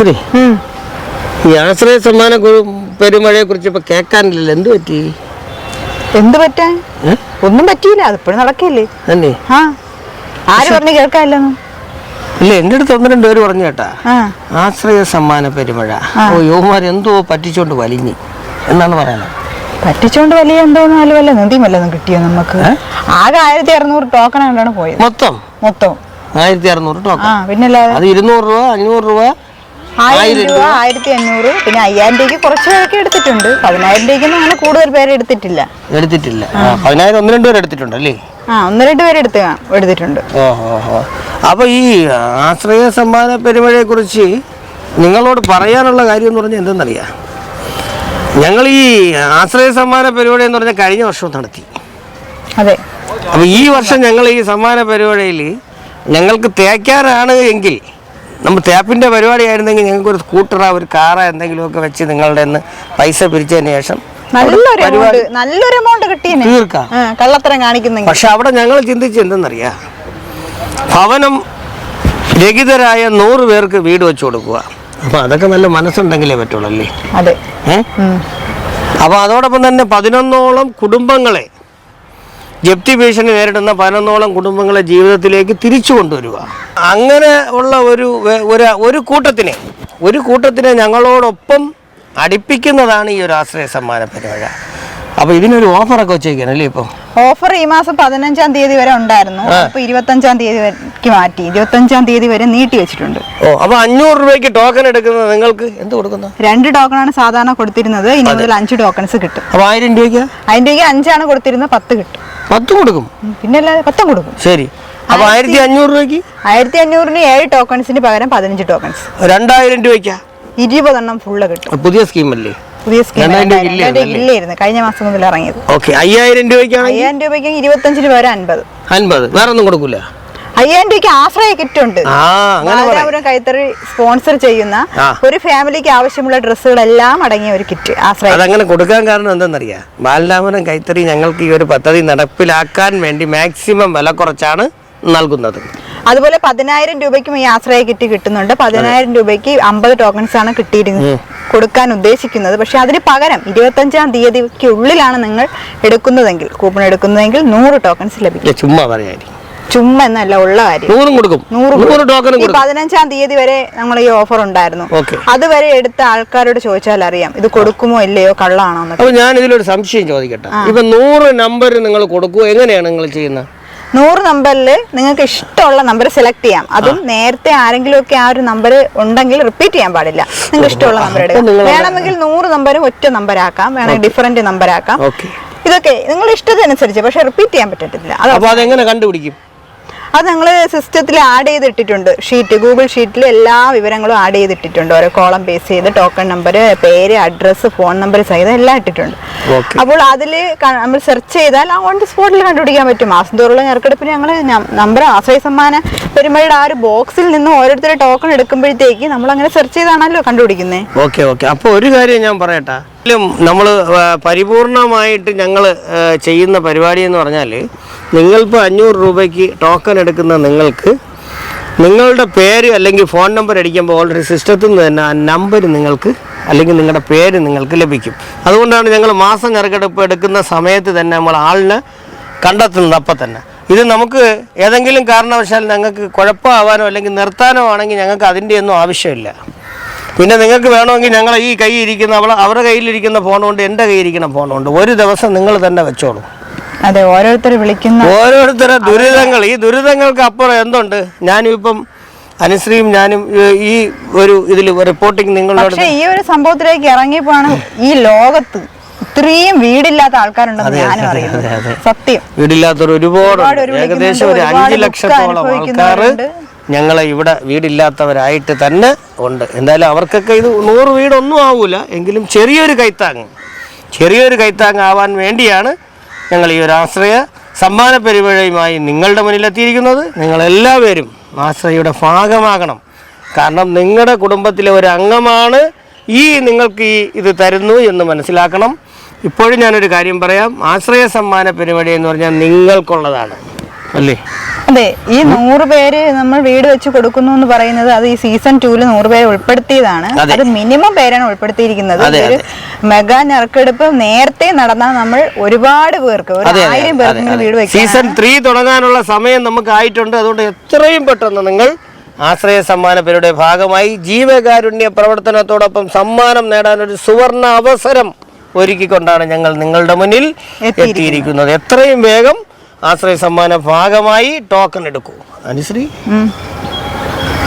അനുശ്രീ, ഈ ആശ്രയ സമ്മാന പെരുമഴയെ കുറിച്ച് ഇപ്പൊ കേൾക്കാനില്ലല്ലോ, എന്ത് പറ്റി? എന്ത് പറ്റാൻ? ഒന്നും പറ്റിയില്ല, അതിപ്പോഴും നടക്കില്ലേ. ആര് പറഞ്ഞു കേൾക്കാനില്ലെന്ന്? ഇല്ല, എന്റെ അടുത്ത് 1-2 പേര് പറഞ്ഞു കേട്ടാ, ആശ്രയ സമ്മാന പെരുമഴ യുവമാർ എന്തോ പറ്റിച്ചോണ്ട് വലിഞ്ഞി എന്നാണ് പറയാനത്. പറ്റിച്ചോണ്ട് വലിയ എന്തോന്നും അല്ല, വല്ല നിധിയും വല്ലതും കിട്ടിയോ നമുക്ക്? ആകെ 1600 ടോക്കൺ കൊണ്ടാണ് പോയത്. മൊത്തം 1600 ടോക്കൺ. പിന്നല്ലാതെ അത് 200 രൂപ, 500 രൂപ, 1000 രൂപ, 1500, പിന്നെ 5000 രൂപയ്ക്ക് കുറച്ച് പേരൊക്കെ എടുത്തിട്ടുണ്ട്. 10000 രൂപയ്ക്കൊന്നും അങ്ങനെ കൂടുതൽ പേര് എടുത്തിട്ടില്ല. 10,000 1-2 പേര് എടുത്തിട്ടുണ്ടല്ലേ? 1-2 പേര് എടുത്തിട്ടുണ്ട്. അപ്പൊ ഈ ആശ്രയ സമ്മാന പെരുമഴയെ കുറിച്ച് നിങ്ങളോട് പറയാനുള്ള കാര്യം എന്ന് പറഞ്ഞാൽ എന്തെന്നറിയാം, ഞങ്ങൾ ഈ ആശ്രയ സമ്മാന പരിപാടി എന്ന് പറഞ്ഞാൽ കഴിഞ്ഞ വർഷവും നടത്തി. അതെ. അപ്പൊ ഈ വർഷം ഞങ്ങൾ ഈ സമ്മാന പരിപാടിയിൽ ഞങ്ങൾക്ക് തേക്കാനാണ് എങ്കിൽ, നമ്മൾ തേപ്പിന്റെ പരിപാടി ആയിരുന്നെങ്കിൽ ഞങ്ങൾക്ക് ഒരു സ്കൂട്ടറോ ഒരു കാറോ എന്തെങ്കിലുമൊക്കെ വെച്ച് നിങ്ങളുടെ നിന്ന് പൈസ പിരിച്ചതിന് ശേഷം നല്ലൊരു എമൗണ്ട് തീർക്കാം, കള്ളത്തരം കാണിക്കുന്നെങ്കിൽ. പക്ഷെ അവിടെ ഞങ്ങൾ ചിന്തിച്ച് എന്തെന്നറിയാം, ഭവനം രഹിതരായ 100 പേർക്ക് വീട് വെച്ച് കൊടുക്കുക. അപ്പൊ അതൊക്കെ നല്ല മനസ്സുണ്ടെങ്കിലേ പറ്റുള്ളൂ അല്ലേ? അതെ. അപ്പൊ അതോടൊപ്പം തന്നെ 11ഓളം കുടുംബങ്ങളെ, ജപ്തി ഭീഷണി നേരിടുന്ന 11ഓളം കുടുംബങ്ങളെ ജീവിതത്തിലേക്ക് തിരിച്ചു കൊണ്ടുവരിക. അങ്ങനെ ഉള്ള ഒരു കൂട്ടത്തിനെ ഞങ്ങളോടൊപ്പം അടുപ്പിക്കുന്നതാണ് ഈ ഒരു ആശ്രയ സമ്മാന പരിപാടി. അപ്പൊ ഇതിനൊരു ഓഫറൊക്കെ വെച്ചേക്കാനല്ലേ? ഇപ്പൊ ഓഫർ ഈ മാസം 15-ാം തീയതി വരെ ഉണ്ടായിരുന്നു. അപ്പൊ 25-ാം തീയതിക്ക് മാറ്റി 25-ാം തീയതി വരെ നീട്ടി വെച്ചിട്ടുണ്ട്. അപ്പൊ 500 രൂപയ്ക്ക് ടോക്കൺ എടുക്കുന്നത് നിങ്ങൾക്ക് എന്ത് കൊടുക്കുന്നു? 2 ടോക്കണാണ് സാധാരണ കൊടുത്തിരുന്നത്. ഇനി മുതൽ 5 ടോക്കൺസ് കിട്ടും. അപ്പൊ 1000 രൂപയ്ക്ക് 5 ആണ് കൊടുത്തിരുന്നത്, 10 കിട്ടും. 10 കൊടുക്കും? പിന്നെ 10 കൊടുക്കും. ശരി. അപ്പൊ 1500 രൂപയ്ക്ക് 1500-ന് 7 ടോക്കൺസിന് പകരം 15 ടോക്കൺസ്. 2000 രൂപയ്ക്ക് 20 എണ്ണം ഫുള്ള് കിട്ടും. പുതിയ സ്കീം അല്ലേ? പുതിയ സ്കീം ഇല്ലായിരുന്നു, കഴിഞ്ഞ മാസം മുതൽ ഇറങ്ങിയത്. 5000 രൂപയ്ക്ക് 25-ന് പകരം 50. വേറെ ഒന്നും കൊടുക്കൂല. 5000 രൂപയ്ക്ക് ആശ്രയ കിറ്റ് ഉണ്ട്. ബാലരാപുരം കൈത്തറി സ്പോൺസർ ചെയ്യുന്ന ഒരു ഫാമിലിക്ക് ആവശ്യമുള്ള ഡ്രസ്സുകളെല്ലാം അടങ്ങിയ ഒരു കിറ്റ് ആശ്രയ. അതങ്ങനെ കൊടുക്കാൻ കാരണം എന്താണെന്നറിയാം, ബാലരാപുരം കൈത്തറി ഞങ്ങൾക്ക് ഈ ഒരു പദ്ധതി നടപ്പിലാക്കാൻ വേണ്ടി മാക്സിമം വില കുറച്ചാണ് നൽകുന്നത്. അതുപോലെ 10000 രൂപയ്ക്കും ഈ ആശ്രയ കിറ്റ് കിട്ടുന്നുണ്ട്. 10000 രൂപയ്ക്ക് 50 ടോക്കൺസ് ആണ് കൊടുക്കാൻ ഉദ്ദേശിക്കുന്നത്. പക്ഷെ അതിന് പകരം 25-ാം തീയതിക്ക് ഉള്ളിലാണ് നിങ്ങൾ കൂപ്പൺ എടുക്കുന്നതെങ്കിൽ 100 ടോക്കൺസ് ലഭിക്കും. ചുമ്മാ എന്നല്ല, ഉള്ള കാര്യം. 15-ാം തീയതി വരെ നമ്മൾ ഈ ഓഫർ ഉണ്ടായിരുന്നു. അതുവരെ എടുത്ത ആൾക്കാരോട് ചോദിച്ചാൽ അറിയാം ഇത് കൊടുക്കുമോ ഇല്ലയോ, കള്ളാണോ. അപ്പൊ ഞാൻ ഇതിലൊരു സംശയം ചോദിക്കട്ടെ, ഇപ്പൊ 100 നമ്പർ നിങ്ങൾ കൊടുക്കുമോ, എങ്ങനെയാണ് നിങ്ങൾ ചെയ്യുന്നത്? 100 നമ്പറിൽ നിങ്ങൾക്ക് ഇഷ്ടമുള്ള നമ്പർ സെലക്ട് ചെയ്യാം. അതും നേരത്തെ ആരെങ്കിലും ഒക്കെ ആ ഒരു നമ്പർ ഉണ്ടെങ്കിൽ റിപ്പീറ്റ് ചെയ്യാൻ പാടില്ല. നിങ്ങൾക്ക് ഇഷ്ടമുള്ള നമ്പർ എടുക്കാം. വേണമെങ്കിൽ 100 നമ്പരും ഒറ്റ നമ്പർ ആക്കാം, വേണമെങ്കിൽ ഡിഫറെന്റ് നമ്പർ ആക്കാം. ഇതൊക്കെ നിങ്ങളുടെ ഇഷ്ടത്തിനനുസരിച്ച്, പക്ഷെ റിപ്പീറ്റ് ചെയ്യാൻ പറ്റത്തില്ല. അതെങ്ങനെ കണ്ടുപിടിക്കും? അത് ഞങ്ങൾ സിസ്റ്റത്തിൽ ആഡ് ചെയ്തിട്ടിട്ടുണ്ട്. ഗൂഗിൾ ഷീറ്റിൽ എല്ലാ വിവരങ്ങളും ആഡ് ചെയ്തിട്ടിട്ടുണ്ട്. ഓരോ കോളം ബേസ് ചെയ്ത് ടോക്കൺ നമ്പർ, പേര്, അഡ്രസ്സ്, ഫോൺ നമ്പർ സഹിതം എല്ലാം ഇട്ടിട്ടുണ്ട്. അപ്പോൾ അതിൽ നമ്മൾ സെർച്ച് ചെയ്താൽ ഓൺ ദി സ്പോട്ടിൽ കണ്ടുപിടിക്കാൻ പറ്റും. മാസം തോറുള്ള ഞെറുക്കെടുപ്പിന് ഞങ്ങൾ നമ്പർ ആശ്രയ സമ്മാന പെരുമഴയുടെ ആ ഒരു ബോക്സിൽ നിന്ന് ഓരോരുത്തരുടെ ടോക്കൺ എടുക്കുമ്പോഴത്തേക്ക് നമ്മൾ അങ്ങനെ സെർച്ച് ചെയ്താണല്ലോ കണ്ടുപിടിക്കുന്നത്. അപ്പോൾ ഒരു കാര്യം ഞാൻ പറയട്ടെ, നമ്മൾ പരിപൂർണമായിട്ട് ഞങ്ങൾ ചെയ്യുന്ന പരിപാടി എന്ന് പറഞ്ഞാൽ, നിങ്ങളിപ്പോൾ 500 രൂപയ്ക്ക് ടോക്കൺ എടുക്കുന്ന നിങ്ങൾക്ക് നിങ്ങളുടെ പേര് അല്ലെങ്കിൽ ഫോൺ നമ്പർ അടിക്കുമ്പോൾ ഓൾറെഡി സിസ്റ്റത്തിൽ നിന്ന് തന്നെ ആ നമ്പർ നിങ്ങൾക്ക് അല്ലെങ്കിൽ നിങ്ങളുടെ പേര് നിങ്ങൾക്ക് ലഭിക്കും. അതുകൊണ്ടാണ് ഞങ്ങൾ മാസം ഞെറുക്കെടുപ്പ് എടുക്കുന്ന സമയത്ത് തന്നെ നമ്മൾ ആളിനെ കണ്ടെത്തുന്നത്. അപ്പം തന്നെ ഇത് നമുക്ക് ഏതെങ്കിലും കാരണവശാൽ ഞങ്ങൾക്ക് കുഴപ്പമാവാനോ അല്ലെങ്കിൽ നിർത്താനോ ആണെങ്കിൽ ഞങ്ങൾക്ക് അതിൻ്റെ ഒന്നും ആവശ്യമില്ല. പിന്നെ നിങ്ങൾക്ക് വേണമെങ്കിൽ ഞങ്ങൾ ഈ കൈ ഇരിക്കുന്ന അവരുടെ കയ്യിലിരിക്കുന്ന ഫോണുകൊണ്ട് എൻ്റെ കയ്യിലിരിക്കുന്ന ഫോണുകൊണ്ട് ഒരു ദിവസം നിങ്ങൾ തന്നെ വെച്ചോളൂ. അതെ, ഓരോരുത്തരുടെ ദുരിതങ്ങൾ, ഈ ദുരിതങ്ങൾക്ക് അപ്പുറം എന്തുണ്ട്? ഞാനിപ്പം അനുശ്രീയും ഞാനും ഈ ഒരു ഇതിൽ റിപ്പോർട്ടിങ് നിങ്ങളോട്, ഈ ഒരു സംഭവത്തിലേക്ക് ഇറങ്ങിയപ്പോഴാണ് ഈ ലോകത്ത് ഇത്രയും വീടില്ലാത്ത ആൾക്കാരുണ്ടെന്ന് ഞാനും അറിയുന്നത്. സത്യം, വീടില്ലാത്തവർ ഒരുപാട്, ഏകദേശം ഒരു 5 ലക്ഷത്തോളം ആൾക്കാർ ഞങ്ങളെ ഇവിടെ വീടില്ലാത്തവരായിട്ട് തന്നെ ഉണ്ട്. എന്തായാലും അവർക്കൊക്കെ ഇത് 100 വീടൊന്നും ആവൂല, എങ്കിലും ചെറിയൊരു കൈത്താങ് ആവാൻ വേണ്ടിയാണ് ഞങ്ങൾ ഈ ഒരു ആശ്രയ സമ്മാന പരിപാടിയുമായി നിങ്ങളുടെ മുന്നിലെത്തിയിരിക്കുന്നത്. നിങ്ങളെല്ലാവരും ആശ്രയയുടെ ഭാഗമാകണം. കാരണം നിങ്ങളുടെ കുടുംബത്തിലെ ഒരു അംഗമാണ് നിങ്ങൾക്ക് ഇത് തരുന്നു എന്ന് മനസ്സിലാക്കണം. ഇപ്പോഴും ഞാനൊരു കാര്യം പറയാം, ആശ്രയ സമ്മാന പരിപാടി എന്ന് പറഞ്ഞാൽ നിങ്ങൾക്കുള്ളതാണ്. അല്ലേ? അതെ, ഈ 100 പേര് നമ്മൾ വീട് വെച്ച് കൊടുക്കുന്നു എന്ന് പറയുന്നത് അത് ഈ സീസൺ 2 100 പേരെ ഉൾപ്പെടുത്തിയതാണ്. അത് മിനിമം പേരാണ് ഉൾപ്പെടുത്തിയിരിക്കുന്നത്. ഒരു മെഗാ നറുക്കെടുപ്പ് നേരത്തെ നടന്നാൽ നമ്മൾ ഒരുപാട് പേർക്ക് 1000 പേർക്ക് വീട് വെക്കാം. സീസൺ 3 തുടങ്ങാനുള്ള സമയം നമുക്ക് ആയിട്ടുണ്ട്. അതുകൊണ്ട് എത്രയും പെട്ടെന്ന് നിങ്ങൾ ആശ്രയ സമ്മാന പേരുടെ ഭാഗമായി ജീവകാരുണ്യ പ്രവർത്തനത്തോടൊപ്പം സമ്മാനം നേടാൻ ഒരു സുവർണ അവസരം ഒരുക്കിക്കൊണ്ടാണ് ഞങ്ങൾ നിങ്ങളുടെ മുന്നിൽ എത്തിയിരിക്കുന്നത്. എത്രയും വേഗം ആശ്രയ സമ്മാന ഭാഗമായി ടോക്കൺ എടുക്കൂ. അനുശ്രീ,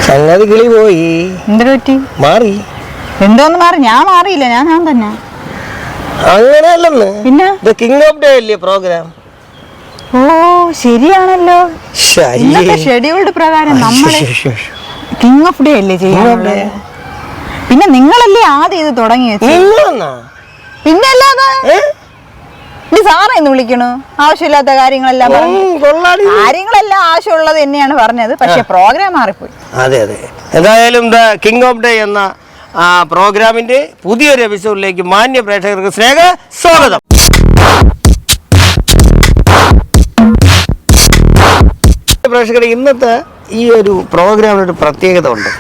സംഗതി കിളി പോയി. എന്തൊരു മാറി? എന്തോന്ന് മാറി? ഞാൻ മാറിയില്ല, ഞാൻ തന്നെ. അങ്ങനെയല്ലെന്ന്. പിന്നെ കിങ് ഓഫ് ഡേ അല്ലേ പ്രോഗ്രാം? ഓ ശരിയാണല്ലോ. ഷെഡ്യൂൾഡ് പ്രകാരം നമ്മള് കിങ് ഓഫ് ഡേ അല്ലേ ചെയ്യുന്നത്. പിന്നെ നിങ്ങളല്ലേ ആദ്യം ഇത് തുടങ്ങി വെച്ചത്. പിന്നെ അല്ലാതെ സാറേ എന്ന് വിളിക്കണു. ആവശ്യമില്ലാത്ത കാര്യങ്ങളെല്ലാം കാര്യങ്ങളെല്ലാം ആവശ്യമുള്ളത് തന്നെയാണ് പറഞ്ഞത്. പക്ഷെ പ്രോഗ്രാം മാറിപ്പോയി. അതെ അതെ. എന്തായാലും ദ കിങ് ഓഫ് ഡേ എന്ന പ്രോഗ്രാമിന്റെ പുതിയൊരു എപ്പിസോഡിലേക്ക് മാന്യ പ്രേക്ഷകർക്ക് സ്നേഹ സ്വാഗതം. പ്രേക്ഷകരെ, ഇന്നത്തെ ഈ ഒരു പ്രോഗ്രാമിനൊരു പ്രത്യേകത ഉണ്ട്.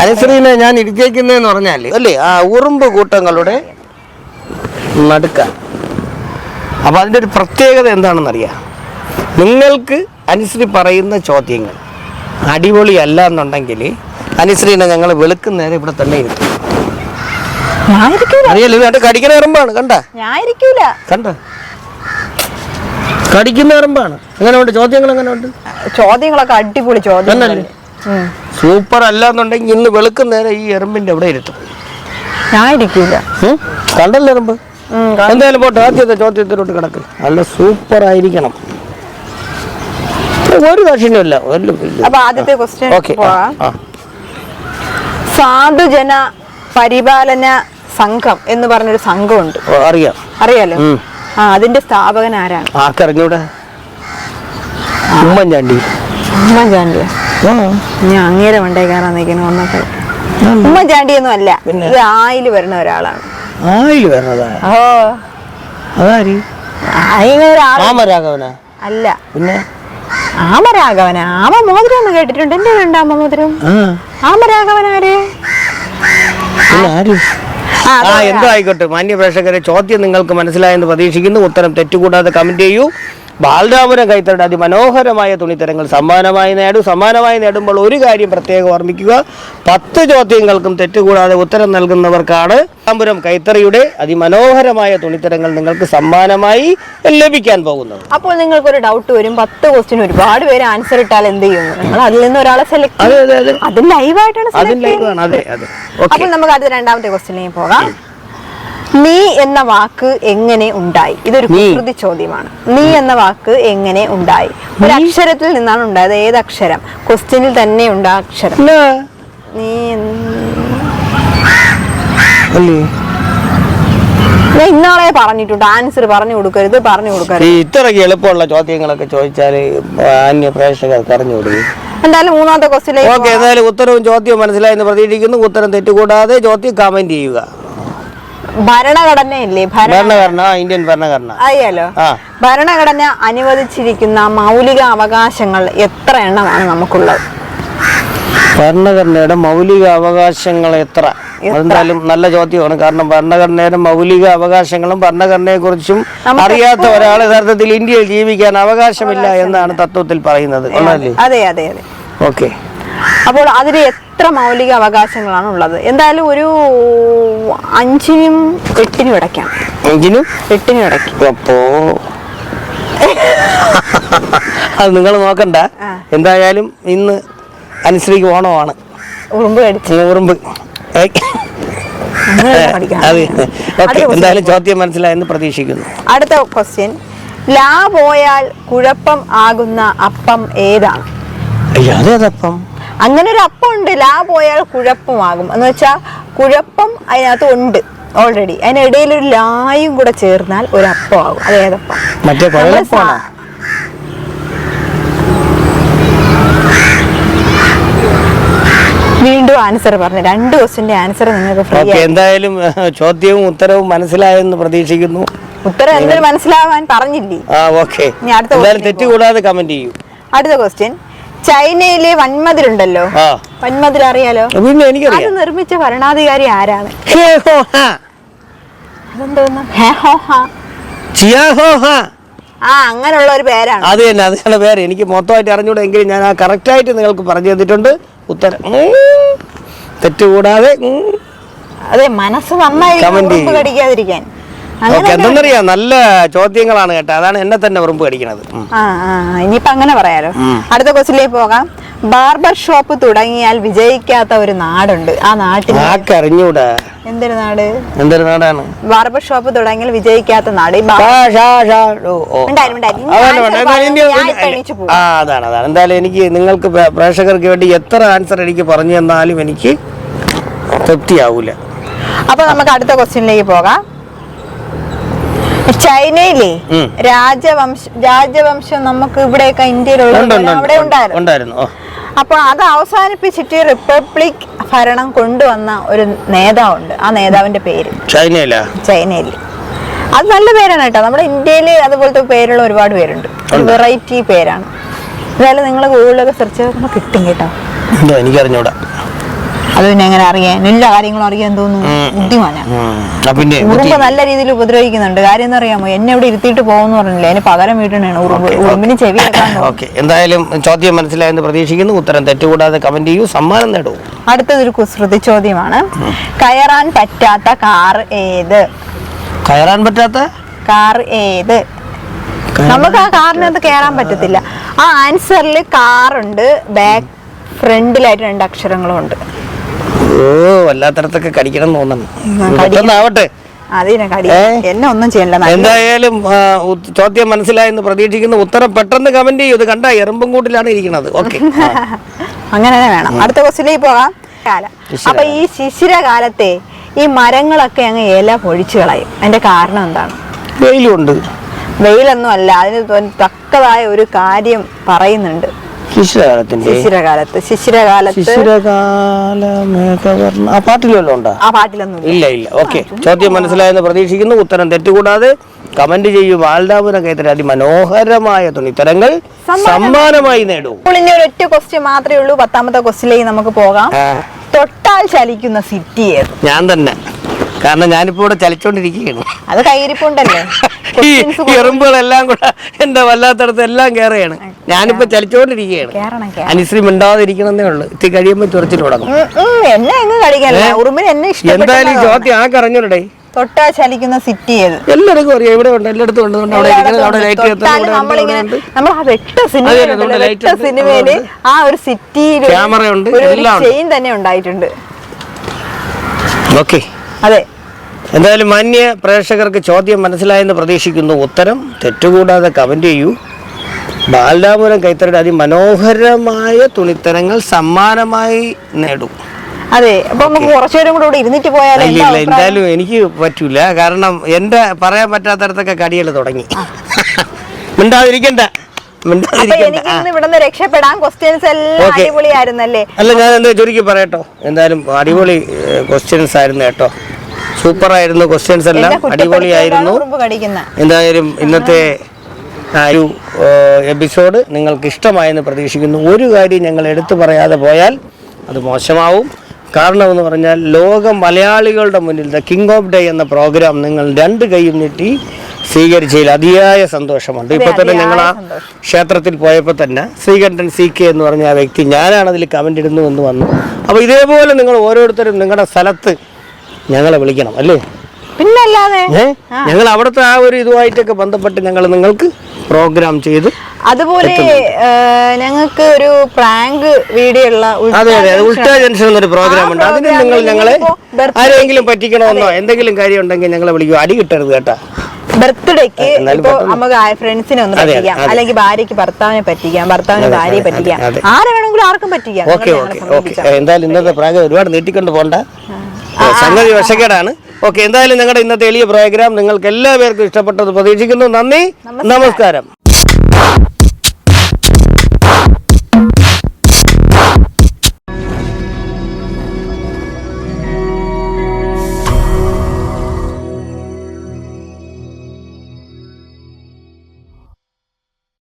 അനുസരിച്ച് ഞാൻ ഇരുത്തിയേക്കുന്നതെന്ന് പറഞ്ഞാൽ അല്ലേ, ആ ഉറുമ്പ് കൂട്ടങ്ങളുടെ നടുക്ക. അപ്പം അതിൻ്റെ ഒരു പ്രത്യേകത എന്താണെന്നറിയാം. നിങ്ങൾക്ക് അനുശ്രീ പറയുന്ന ചോദ്യങ്ങൾ അടിപൊളിയല്ല എന്നുണ്ടെങ്കിൽ അനുശ്രീനെ ഞങ്ങൾ വെളുക്കുന്നേരം ഇവിടെ തന്നെ ഇരുത്തും. അറിയാലോ, ഇത് കടിക്കുന്ന എറുമ്പാണ്. കണ്ട കണ്ട കടിക്കുന്ന എറുമ്പാണ്. എങ്ങനെയുണ്ട് ചോദ്യങ്ങൾ? എങ്ങനെയുണ്ട് ചോദ്യങ്ങളൊക്കെ? അടിപൊളി ചോദ്യം. സൂപ്പർ അല്ല എന്നുണ്ടെങ്കിൽ ഇന്ന് വെളുക്കുന്നേരം ഈ എറുമ്പിന്റെ അവിടെ ഇരുത്തും. ഞാൻ ഇരിക്കൂല. കണ്ടല്ലോ എറുമ്പ്. എന്തായാലും പോട്ടെ, ആദ്യത്തെ ചോദ്യത്തിലോട്ട് കിടക്ക്. നല്ല സൂപ്പർ ആയിരിക്കണം, ഒരു കക്ഷിനുമില്ല. അപ്പൊ ആദ്യത്തെ ക്വസ്റ്റ്യൻ, സാധുജന പരിപാലന സംഘം എന്ന് പറഞ്ഞൊരു സംഘമുണ്ട്. അറിയാലോ. അതിന്റെ സ്ഥാപകൻ ആരാണ്? ആർക്കറിഞ്ഞൂടെ? ഉമ്മൻചാണ്ടി. ഞാൻ അങ്ങേരെ വണ്ടേ കയറാൻ നിൽക്കുന്നു. വന്നപ്പോൾ ഉമ്മൻചാണ്ടി ഒന്നും അല്ല, ഇത് ആയില് വരുന്ന ഒരാളാണ്. ആയില് വരുന്നതാ? ഓ, അതാരി? രാഘവനാ? അല്ല, പിന്നെ ആമരാഘവന. ആമമോതിരം എന്ന് കേട്ടിട്ടുണ്ട്. എന്റെ ഉണ്ട് ആമമോതിരം. ആമരാഘവനാര്? എന്തോ ആയിക്കോട്ടെ. മാന്യ പ്രേക്ഷകരെ, ചോദ്യം നിങ്ങൾക്ക് മനസ്സിലായെന്ന് പ്രതീക്ഷിക്കുന്നു. ഉത്തരം തെറ്റുകൂടാതെ കമന്റ് ചെയ്യൂ. ബാലരാമപുരം കൈത്തറിയുടെ അതിമനോഹരമായ തുണിത്തരങ്ങൾ സമ്മാനമായി നേടും. സമ്മാനമായി നേടുമ്പോൾ ഒരു കാര്യം പ്രത്യേകം ഓർമ്മിക്കുക, 10 ചോദ്യങ്ങൾക്കും തെറ്റുകൂടാതെ ഉത്തരം നൽകുന്നവർക്കാണ് ബാലരാമപുരം കൈത്തറിയുടെ അതിമനോഹരമായ തുണിത്തരങ്ങൾ നിങ്ങൾക്ക് സമ്മാനമായി ലഭിക്കാൻ പോകുന്നത്. അപ്പോൾ നിങ്ങൾക്കൊരു ഡൗട്ട് വരും, 10 ക്വസ്റ്റ്യൻ ഒരുപാട് പേര് ആൻസർ ഇട്ടാൽ എന്ത് ചെയ്യും? നിങ്ങൾ അതിൽ നിന്ന് ഒരാളെ സെലക്ട്. അത് ലൈവായിട്ടാണ്. അപ്പോൾ നമുക്ക് അടുത്ത രണ്ടാമത്തെ ക്വസ്റ്റ്യനിലേക്ക് പോകാം. നീ എന്ന വാക്ക് എങ്ങനെ ഉണ്ടായി? ഇതൊരു കുസൃതി ചോദ്യമാണ്. നീ എന്ന വാക്ക് എങ്ങനെ ഉണ്ടായി? ഒരു അക്ഷരത്തിൽ നിന്നാണ് ഉണ്ടായത്. ഏത് അക്ഷരം? ക്വസ്റ്റ്യനിൽ തന്നെ ഉണ്ട് ആ അക്ഷരം. നീ ഞാൻ ഇന്നാളെ പറഞ്ഞിട്ടുണ്ട്, ആൻസർ പറഞ്ഞു കൊടുക്കരുത്. ഇത്രയ്ക്ക് എളുപ്പമുള്ള ചോദ്യങ്ങളൊക്കെ ചോദിച്ചാല് അന്യ പ്രേക്ഷകർക്ക് അറിഞ്ഞു കൊടുക്കും. എന്തായാലും മൂന്നാമത്തെ ക്വസ്റ്റ്യനിലേക്ക്. ഓക്കെ, എന്തായാലും ഉത്തരവും ചോദ്യവും മനസ്സിലായെന്ന് പ്രതീക്ഷിക്കുന്നു. ഉത്തരം തെറ്റുകൂടാതെ ചോദ്യം കമന്റ് ചെയ്യുക. ഭരണഘടനയില്ലേ? ഇന്ത്യൻ ഭരണഘടന അറിയാലോ. ഭരണഘടന അനുവദിച്ചിരിക്കുന്ന മൗലിക അവകാശങ്ങൾ എത്ര എണ്ണമാണ് നമുക്കുള്ളത്? ഭരണഘടനയുടെ മൗലിക അവകാശങ്ങൾ എത്ര? എന്തായാലും നല്ല ചോദ്യമാണ്. കാരണം ഭരണഘടനയുടെ മൗലിക അവകാശങ്ങളും ഭരണഘടനയെ കുറിച്ചും അറിയാത്ത ഒരാൾ യഥാർത്ഥത്തിൽ ഇന്ത്യയിൽ ജീവിക്കാൻ അവകാശമില്ല എന്നാണ് തത്വത്തിൽ പറയുന്നത്. അതെ അതെ അതെ. ഓക്കെ, അപ്പോൾ അതിൽ എത്ര മൗലിക അവകാശങ്ങളാണ് ഉള്ളത്? എന്തായാലും ഒരു 5നും 8നും ഇടയ്ക്കാം. 5നും 8നും ഇടയ്ക്ക്. അപ്പോ അത് നിങ്ങൾ നോക്കണ്ട. എന്തായാലും ഇന്ന് അനുശ്രീക്ക് ഓണമാണ്. ഉറുമ്പ്. അതെ, ഓക്കെ. എന്തായാലും ചോദ്യം മനസ്സിലായെന്ന് പ്രതീക്ഷിക്കുന്നു. അടുത്ത ക്വസ്റ്റ്യൻ, ലാ പോയാൽ കുഴപ്പം ആകുന്ന അപ്പം ഏതാണ്? അതേതപ്പം? അങ്ങനെ ഒരു അപ്പം ഉണ്ട്. ലാ പോയാൽ കുഴപ്പമാകും എന്ന് വെച്ചാൽ കുഴപ്പം അതിനകത്ത് ഉണ്ട് ഓൾറെഡി. അതിനിടയിൽ ഒരു ലായും കൂടെ ചേർന്നാൽ ഒരു അപ്പം ആകും. അതേതപ്പം? മറ്റേ വീണ്ടും ആൻസർ പറഞ്ഞു. 2 ക്വസ്റ്റ്യന്റെ ആൻസർ നിങ്ങൾക്ക് ഫ്രീ. എന്തായാലും ചോദ്യവും ഉത്തരവും മനസ്സിലായെന്ന് പ്രതീക്ഷിക്കുന്നു. ഉത്തരം എന്തൊരു മനസ്സിലാവാൻ പറഞ്ഞില്ലേ. ഓക്കെ, ഇനി അടുത്ത എന്തായാലും തെറ്റ് കൂടാതെ കമന്റ് ചെയ്യൂ. അടുത്ത ക്വസ്റ്റ്യൻ, ചൈനയിലെ വൻമതിലുണ്ടല്ലോ, വൻമതിൽ അറിയാലോ, പിന്നെ അത് എനിക്കറിയാം. നിർമ്മിച്ച ഭരണാധികാരി ആരാണ്? അതെന്തോന്ന്? അങ്ങനെയുള്ള ഒരു പേരാണ്. അത് തന്നെ, അതാണ് പേര്. എനിക്ക് മൊത്തമായിട്ട് അറിഞ്ഞൂടെ, എങ്കിലും ഞാൻ ആ കറക്റ്റായിട്ട് നിങ്ങൾക്ക് പറഞ്ഞു തന്നിട്ടുണ്ട് ഉത്തരം. തെറ്റുകൂടാതെ അതെ, മനസ്സ് നന്നായി ഉറുമ്പ് കടിക്കാതിരിക്കാൻ. എന്തെന്നറിയാം, നല്ല ചോദ്യങ്ങളാണ് കേട്ടോ, അതാണ് എന്നെ തന്നെ ഉറുമ്പ് കടിക്കണത്. ഇനിയിപ്പോ അങ്ങനെ പറയാലോ. അടുത്ത ക്വസ്റ്റിലേക്ക് പോകാം. ബാർബർ ഷോപ്പ് തുടങ്ങിയാൽ വിജയിക്കാത്ത ഒരു നാടുണ്ട്, ആ നാട്ടിൽ അറിഞ്ഞൂടാ. എന്തൊരു നാട്? എന്തൊരു നാടാണ്? ബാർബർ ഷോപ്പ് തുടങ്ങിയാൽ വിജയിക്കാത്ത നാട്. അതാണ് അതാണ്. എന്തായാലും എനിക്ക് നിങ്ങൾക്ക് പ്രേക്ഷകർക്ക് വേണ്ടി എത്ര ആൻസർ എനിക്ക് പറഞ്ഞു തന്നാലും എനിക്ക് തൃപ്തിയാവൂല. അപ്പൊ നമുക്ക് അടുത്ത ക്വസ്റ്റ്യനിലേക്ക് പോകാം. ചൈനയിലെ രാജവംശം നമുക്ക് ഇവിടെയൊക്കെ ഇന്ത്യയിലുള്ള അവിടെ ഉണ്ടായിരുന്നു. അപ്പൊ അത് അവസാനിപ്പിച്ചിട്ട് റിപ്പബ്ലിക് ഭരണം കൊണ്ടുവന്ന ഒരു നേതാവുണ്ട്, ആ നേതാവിന്റെ പേര്? ചൈനയിൽ അത് നല്ല പേരാണ് കേട്ടോ. നമ്മുടെ ഇന്ത്യയില് അതുപോലത്തെ പേരുള്ള ഒരുപാട് പേരുണ്ട്, വെറൈറ്റി പേരാണ്. എന്തായാലും നിങ്ങൾ ഗൂഗിളിലൊക്കെ സെർച്ച് ചെയ്താൽ കിട്ടും കേട്ടോ. എനിക്കറിഞ്ഞൂടാ. അത് പിന്നെ എങ്ങനെ അറിയാൻ? എല്ലാ കാര്യങ്ങളും അറിയാൻ തോന്നുന്നു, ബുദ്ധിമാനാ. ഉറുമ്പ് നല്ല രീതിയിൽ ഉപദ്രവിക്കുന്നുണ്ട്. കാര്യം എന്താ അറിയാമോ, എന്നെ ഇവിടെ ഇരുത്തിയിട്ട് പോകുന്നു പറഞ്ഞില്ല, അതിന് പകരം വീട്ടണാണ് ഉറുമ്പിന് ചെവി കേൾക്കാൻ. എന്തായാലും ചോദ്യം മനസ്സിലായെന്ന് പ്രതീക്ഷിക്കുന്നു. ഉത്തരം തെറ്റുകൂടാതെ കമന്റ് ചെയ്യൂ, സമ്മാനം നേടൂ. അടുത്തതൊരു കുസൃതി ചോദ്യമാണ്. കയറാൻ പറ്റാത്ത കാർ ഏത്? കയറാൻ പറ്റാത്ത കാർ ഏത്? നമുക്ക് ആ കാറിനകത്ത് കയറാൻ പറ്റത്തില്ല. ആ ആൻസറിൽ കാറുണ്ട്, ബാക്ക് ഫ്രണ്ടിലായിട്ട് 2 അക്ഷരങ്ങളും ഉണ്ട്. വല്ലാത്തടത്തൊക്കെ കടിക്കണം തോന്നുന്നു. എന്നെ ഒന്നും ചെയ്യണ്ട. എന്തായാലും ചോദ്യം മനസ്സിലായെന്ന് പ്രതീക്ഷിക്കുന്നു. ഉത്തരം പെട്ടെന്ന് കമന്റ് ചെയ്യൂ. ഇത് കണ്ട എറുമ്പും കൂട്ടിലാണ് ഇരിക്കുന്നത്. ഓക്കെ, അങ്ങനെ വേണം. അടുത്ത ക്വസ്റ്റിലേക്ക് പോകാം. അപ്പൊ ഈ ശിശിരകാലത്തെ ഈ മരങ്ങളൊക്കെ അങ്ങ് ഇല പൊഴിച്ചു കളയും. അതിന്റെ കാരണം എന്താണ്? വെയിലുണ്ട്. വെയിലൊന്നും അല്ല, അതിന് തക്കതായ ഒരു കാര്യം പറയുന്നുണ്ട്. പാട്ടിലൊന്നും ഇല്ല. ഓക്കെ, ചോദ്യം മനസ്സിലായെന്ന് പ്രതീക്ഷിക്കുന്നു. ഉത്തരം തെറ്റുകൂടാതെ കമന്റ് ചെയ്യൂ. ബാലരാമപുരം കേന്ദ്ര അതിമനോഹരമായ തുണിത്തരങ്ങൾ സമ്മാനമായി നേടൂ. ഇനി ഒരൊറ്റ ക്വസ്റ്റ്യൻ മാത്രമേ ഉള്ളൂ. 10ാമത്തെ ക്വസ്റ്റ്യനിലേക്ക് നമുക്ക് പോകാം. തൊട്ടാൽ ചലിക്കുന്ന സിറ്റി ഏത്? ഞാൻ തന്നെ. കാരണം ഞാനിപ്പോ ഇവിടെ ചലിച്ചോണ്ടിരിക്കുകയാണ്. അത് കൈയിരിപ്പുണ്ടല്ലേ. ഈ എറുമ്പുകളെല്ലാം കൂടെ എന്റെ വല്ലാത്തടത്ത് എല്ലാം കയറുകയാണ്. ഞാനിപ്പോ ചലിച്ചോണ്ടിരിക്കുകയാണ്. അനുശ്രീ മിണ്ടാതിരിക്കണമെന്നേ ഉള്ളു. ഇത്തി കഴിയുമ്പോ ചൊറിച്ചിട്ട് തുടങ്ങും. എന്തായാലും ചോദ്യം ആ കറഞ്ഞോടെ. തൊട്ടാ ചലിക്കുന്ന സിറ്റി ഏത്? എല്ലാവർക്കും അറിയാം. ഇവിടെ ഉണ്ട്, എല്ലായിടത്തും ഉണ്ട്. സിനിമയില് ആ ഒരു സിറ്റിയിൽ ക്യാമറ ഉണ്ട്, ചെയിൻ തന്നെ ഉണ്ടായിട്ടുണ്ട്. ഓക്കെ, അതെ. എന്തായാലും മാന്യ പ്രേക്ഷകർക്ക് ചോദ്യം മനസ്സിലായെന്ന് പ്രതീക്ഷിക്കുന്നു. ഉത്തരം തെറ്റുകൂടാതെ കമന്റ് ചെയ്യൂ. ബാലരാമപുരം കൈത്തറിയുടെ അതിമനോഹരമായ തുണിത്തരങ്ങൾ സമ്മാനമായി നേടും. അതെ, അപ്പൊ നമുക്ക് കുറച്ചുപേരും കൂടെ ഇവിടെ ഇരുന്നിട്ട് പോയാലോ? ഇല്ല, എന്തായാലും എനിക്ക് പറ്റൂല. കാരണം എന്റെ പറയാൻ പറ്റാത്തടത്തൊക്കെ കടികൾ തുടങ്ങി. മിണ്ടാതിരിക്കണ്ട. രക്ഷപ്പെടാൻ ക്വസ്റ്റ്യൻസ് എല്ലാം അടിപൊളിയായിരുന്നല്ലേ? അല്ല, ഞാൻ എന്താ ചുരുക്കി പറയട്ടോ. എന്തായാലും അടിപൊളി ക്വസ്റ്റ്യൻസ് ആയിരുന്നു കേട്ടോ. സൂപ്പർ ആയിരുന്നു. ക്വസ്റ്റ്യൻസ് എല്ലാം അടിപൊളിയായിരുന്നു. എന്തായാലും ഇന്നത്തെ ഒരു എപ്പിസോഡ് നിങ്ങൾക്ക് ഇഷ്ടമായെന്ന് പ്രതീക്ഷിക്കുന്നു. ഒരു കാര്യം ഞങ്ങൾ എടുത്തു പറയാതെ പോയാൽ അത് മോശമാവും. കാരണം എന്ന് പറഞ്ഞാൽ ലോക മലയാളികളുടെ മുന്നിൽ ദ കിങ് ഓഫ് ഡേ എന്ന പ്രോഗ്രാം നിങ്ങൾ 2 കൈയും നീട്ടി സ്വീകരിച്ചതിൽ അതിയായ സന്തോഷമുണ്ട്. ഇപ്പൊ തന്നെ ഞങ്ങൾ ആ ക്ഷേത്രത്തിൽ പോയപ്പോൾ തന്നെ ശ്രീകണ്ഠൻ CK എന്ന് പറഞ്ഞ ആ വ്യക്തി ഞാനാണ് അതിൽ കമന്റ് ഇടുന്നു എന്ന് വന്നു. അപ്പോൾ ഇതേപോലെ നിങ്ങൾ ഓരോരുത്തരും നിങ്ങളുടെ സ്ഥലത്ത് ഞങ്ങളെ വിളിക്കണം അല്ലേ? പിന്നല്ലാതെ ഞങ്ങൾ അവിടുത്തെ ആ ഒരു ഇതുമായിട്ടൊക്കെ ബന്ധപ്പെട്ട് ഞങ്ങൾ നിങ്ങൾക്ക് പ്രോഗ്രാം ചെയ്ത് അതുപോലെ ഞങ്ങൾക്ക് ഒരു പ്രാങ്ക് വീഡിയോ ഉള്ള ഉൾട്ടാ ജംഗ്ഷൻ എന്നൊരു പ്രോഗ്രാം ഉണ്ട്. അതിന് നിങ്ങൾ ഞങ്ങളെ ആരെങ്കിലും പറ്റിക്കണമെന്നോ എന്തെങ്കിലും കാര്യം ഉണ്ടെങ്കിൽ ഞങ്ങളെ വിളിക്കും. അടി കിട്ടരുത് കേട്ടാ. ബർത്ത്ഡേക്ക് ഇപ്പൊ നമുക്ക് ഫ്രണ്ട്സിനെ ഒന്ന് പറ്റിക്കാം, അല്ലെങ്കിൽ ഭാര്യക്ക് ഭർത്താവിനെ പറ്റിക്കാം, ഭർത്താവിന് ഭാര്യയെ പറ്റിക്കാം, ആരെ വേണമെങ്കിലും ആർക്കും പറ്റിക്കാം. എന്തായാലും ഇന്നത്തെ പ്രാങ്ക് ഒരുപാട് നീട്ടിക്കൊണ്ട് പോണ്ട, സംഗതി വശക്കേടാണ്. ഓക്കെ, എന്തായാലും നിങ്ങളുടെ ഇന്നത്തെ എളിയ പ്രോഗ്രാം നിങ്ങൾക്ക് എല്ലാവർക്കും ഇഷ്ടപ്പെട്ടത് പ്രതീക്ഷിക്കുന്നു. നന്ദി, നമസ്കാരം.